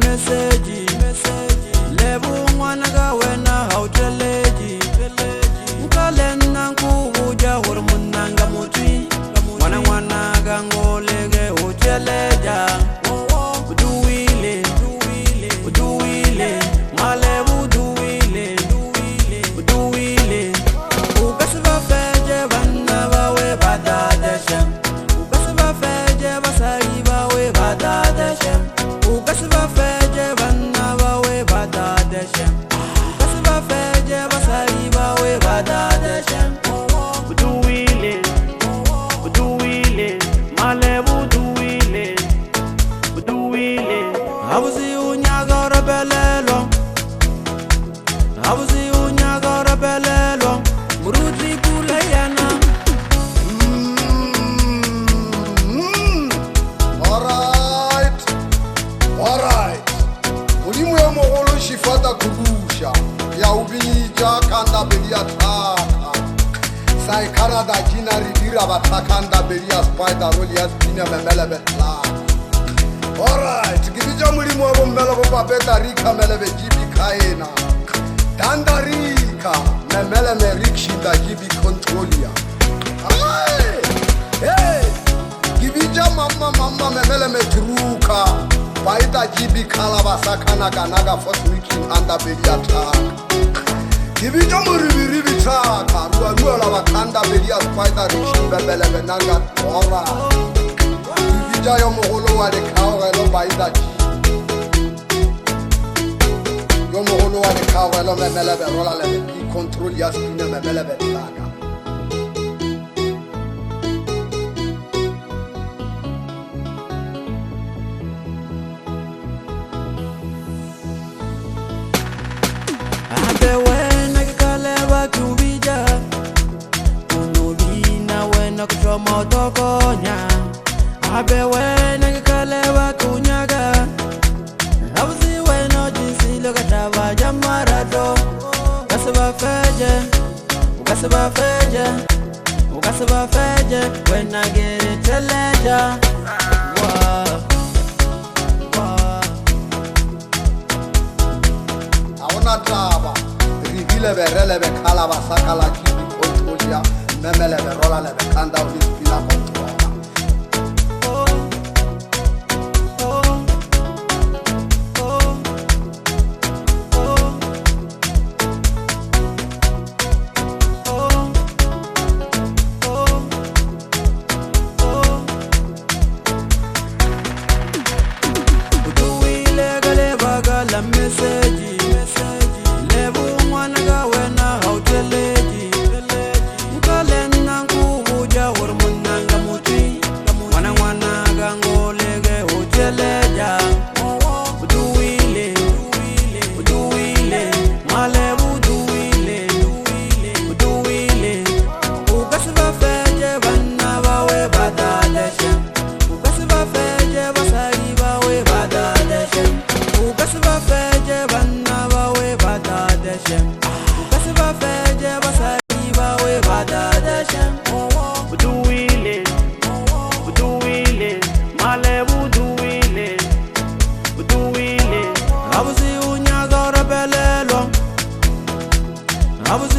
message lebu mwana ga wena hauteleji mkalena nkubuja hurmunanga mutwi mwana ga ngolege huteleja uduwile malebu uduwile ukasiba feje banna bawe badadeshem ukasiba feje basari bawe badadeshem ukasiba feje banna bawe badadeshem ukasiba feje basari bawe badadeshem uduwile malebu uduwile abuzi unyaga rebelelo abuzi unyaga rebelelo murudri bulayana Alright. Ulimu ya mogolo shifata kurusha ya ubinija kanda belia taka sai Canada jina ridira batakanda belia spider rolias bina memele betla. Alright, gibija mulimu wa memele babeta rika melebe jibi kaena dandarika memele merikshida jibi controlia. Hey, gibija mama memele metruka Baita jibi kalabasa kanaga naga first weekend anda belia taka. Gibija muribi taka ruwa la bakanda belia spider rikshin bebele nanga ora. Gibija yo moholo wale kaogelo baita ji. Yo moholo wale kaogelo memele berola lebe bi control ya spina memele betaka. wena kikaleba kubija unubina wena kuchoma utokonya abe wena kikaleba kunyaga abuzi wena jinsi lokataba jamarado ukasiba feje wena gere teleja Traba, rivile berele be kalaba sakala kibi controlia, memele be rola le be kanda uli spina controla. Uduwile gale bagala message I was